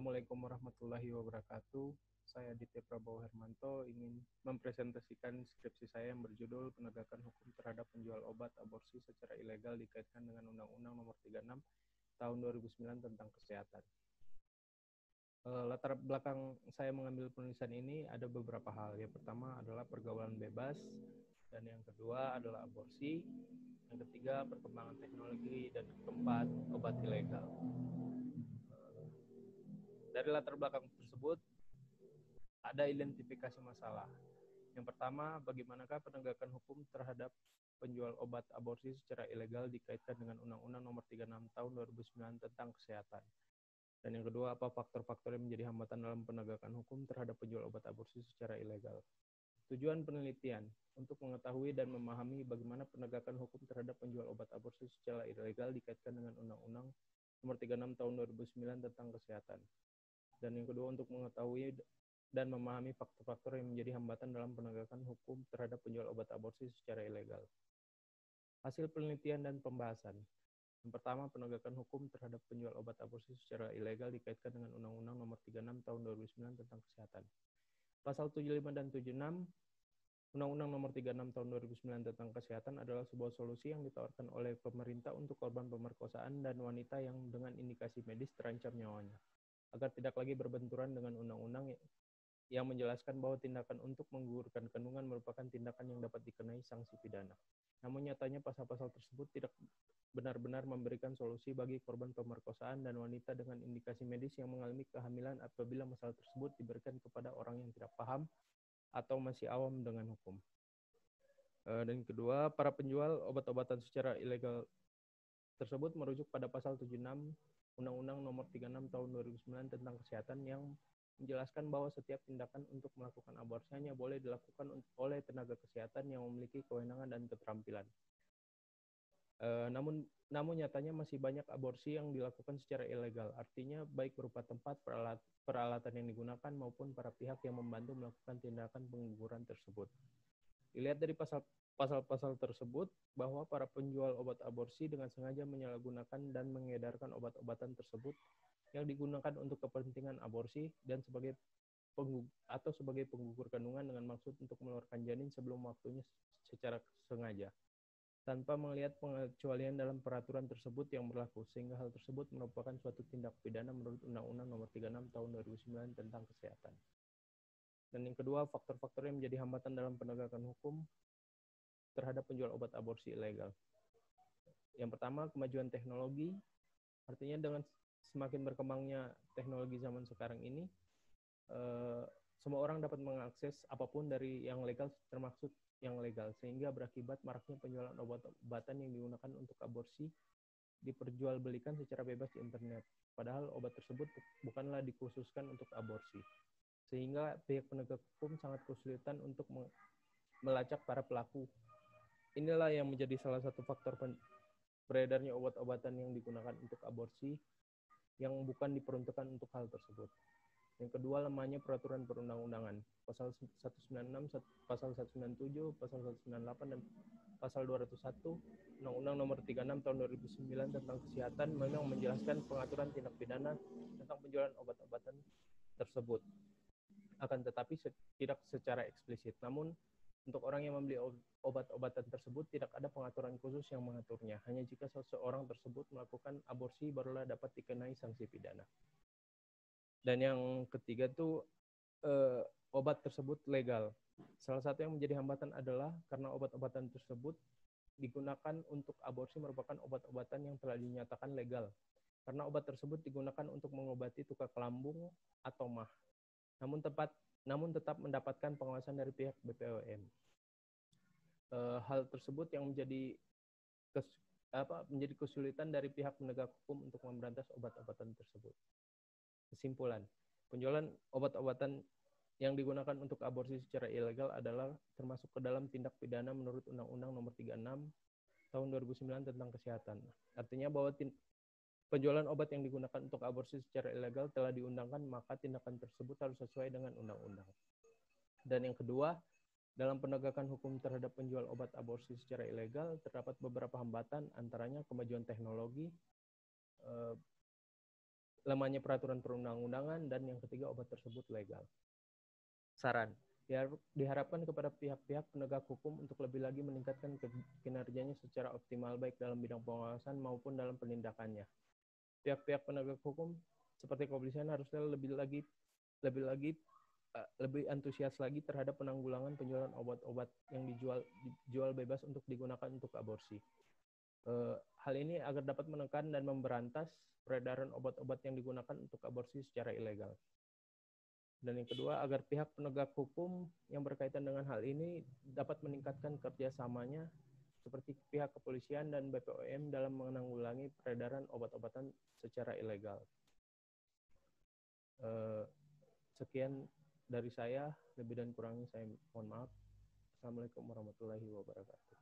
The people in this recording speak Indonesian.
Assalamualaikum warahmatullahi wabarakatuh. Saya Aditya Prabowo Hermanto ingin mempresentasikan skripsi saya yang berjudul Penegakan Hukum Terhadap Penjual Obat Aborsi Secara Ilegal Dikaitkan dengan Undang-Undang Nomor 36 Tahun 2009 tentang Kesehatan. Latar belakang saya mengambil penulisan ini ada beberapa hal. Yang pertama adalah pergaulan bebas, dan yang kedua adalah aborsi, yang ketiga perkembangan teknologi, dan keempat obat ilegal. Dari latar belakang tersebut, ada identifikasi masalah. Yang pertama, bagaimanakah penegakan hukum terhadap penjual obat aborsi secara ilegal dikaitkan dengan Undang-Undang Nomor 36 Tahun 2009 tentang Kesehatan. Dan yang kedua, apa faktor-faktor yang menjadi hambatan dalam penegakan hukum terhadap penjual obat aborsi secara ilegal. Tujuan penelitian untuk mengetahui dan memahami bagaimana penegakan hukum terhadap penjual obat aborsi secara ilegal dikaitkan dengan Undang-Undang Nomor 36 Tahun 2009 tentang Kesehatan. Dan yang kedua, untuk mengetahui dan memahami faktor-faktor yang menjadi hambatan dalam penegakan hukum terhadap penjual obat aborsi secara ilegal. Hasil penelitian dan pembahasan. Yang pertama, penegakan hukum terhadap penjual obat aborsi secara ilegal dikaitkan dengan Undang-Undang Nomor 36 Tahun 2009 tentang Kesehatan. Pasal 75 dan 76 Undang-Undang Nomor 36 Tahun 2009 tentang Kesehatan adalah sebuah solusi yang ditawarkan oleh pemerintah untuk korban pemerkosaan dan wanita yang dengan indikasi medis terancam nyawanya, agar tidak lagi berbenturan dengan undang-undang yang menjelaskan bahwa tindakan untuk menggugurkan kandungan merupakan tindakan yang dapat dikenai sanksi pidana. Namun nyatanya pasal-pasal tersebut tidak benar-benar memberikan solusi bagi korban pemerkosaan dan wanita dengan indikasi medis yang mengalami kehamilan apabila masalah tersebut diberikan kepada orang yang tidak paham atau masih awam dengan hukum. Dan kedua, para penjual obat-obatan secara ilegal tersebut merujuk pada pasal 76 Undang-Undang Nomor 36 Tahun 2009 tentang Kesehatan yang menjelaskan bahwa setiap tindakan untuk melakukan aborsi hanya boleh dilakukan oleh tenaga kesehatan yang memiliki kewenangan dan keterampilan. Namun nyatanya masih banyak aborsi yang dilakukan secara ilegal, artinya baik berupa tempat, peralatan yang digunakan maupun para pihak yang membantu melakukan tindakan pengguguran tersebut. Dilihat dari pasal-pasal tersebut bahwa para penjual obat aborsi dengan sengaja menyalahgunakan dan mengedarkan obat-obatan tersebut yang digunakan untuk kepentingan aborsi dan sebagai penggugur kandungan dengan maksud untuk mengeluarkan janin sebelum waktunya secara sengaja, tanpa melihat pengecualian dalam peraturan tersebut yang berlaku, sehingga hal tersebut merupakan suatu tindak pidana menurut Undang-Undang Nomor 36 Tahun 2009 tentang Kesehatan. Dan yang kedua, faktor-faktor yang menjadi hambatan dalam penegakan hukum terhadap penjual obat aborsi ilegal. Yang pertama, kemajuan teknologi. Artinya dengan semakin berkembangnya teknologi zaman sekarang ini, semua orang dapat mengakses apapun dari yang legal termasuk yang legal, sehingga berakibat maraknya penjualan obat-obatan yang digunakan untuk aborsi diperjualbelikan secara bebas di internet. Padahal obat tersebut bukanlah dikhususkan untuk aborsi, sehingga pihak penegak hukum sangat kesulitan untuk melacak para pelaku. Inilah yang menjadi salah satu faktor beredarnya obat-obatan yang digunakan untuk aborsi yang bukan diperuntukkan untuk hal tersebut. Yang kedua, lemahnya peraturan perundang-undangan. Pasal 196, pasal 197, pasal 198, dan pasal 201 Undang-Undang Nomor 36 Tahun 2009 tentang Kesehatan memang menjelaskan pengaturan tindak pidana tentang penjualan obat-obatan tersebut. Akan tetapi tidak secara eksplisit. Namun untuk orang yang membeli obat-obatan tersebut tidak ada pengaturan khusus yang mengaturnya. Hanya jika seseorang tersebut melakukan aborsi barulah dapat dikenai sanksi pidana. Dan yang ketiga tuh obat tersebut legal. Salah satu yang menjadi hambatan adalah karena obat-obatan tersebut digunakan untuk aborsi merupakan obat-obatan yang telah dinyatakan legal. Karena obat tersebut digunakan untuk mengobati tukak lambung atau MAH. Namun tetap mendapatkan pengawasan dari pihak BPOM. Hal tersebut yang menjadi kesulitan dari pihak penegak hukum untuk memberantas obat-obatan tersebut. Kesimpulan, penjualan obat-obatan yang digunakan untuk aborsi secara ilegal adalah termasuk ke dalam tindak pidana menurut Undang-Undang Nomor 36 Tahun 2009 tentang Kesehatan. Artinya bahwa penjualan obat yang digunakan untuk aborsi secara ilegal telah diundangkan, maka tindakan tersebut harus sesuai dengan undang-undang. Dan yang kedua, dalam penegakan hukum terhadap penjual obat aborsi secara ilegal, terdapat beberapa hambatan, antaranya kemajuan teknologi, lemahnya peraturan perundang-undangan, dan yang ketiga, obat tersebut legal. Saran, diharapkan kepada pihak-pihak penegak hukum untuk lebih lagi meningkatkan kinerjanya secara optimal baik dalam bidang pengawasan maupun dalam penindakannya. Pihak-pihak penegak hukum seperti kepolisian harusnya lebih antusias lagi terhadap penanggulangan penjualan obat-obat yang dijual bebas untuk digunakan untuk aborsi. Hal ini agar dapat menekan dan memberantas peredaran obat-obat yang digunakan untuk aborsi secara ilegal. Dan yang kedua, agar pihak penegak hukum yang berkaitan dengan hal ini dapat meningkatkan kerjasamanya seperti pihak kepolisian dan BPOM dalam menanggulangi peredaran obat-obatan secara ilegal. Sekian dari saya, lebih dan kurangnya saya mohon maaf. Assalamualaikum warahmatullahi wabarakatuh.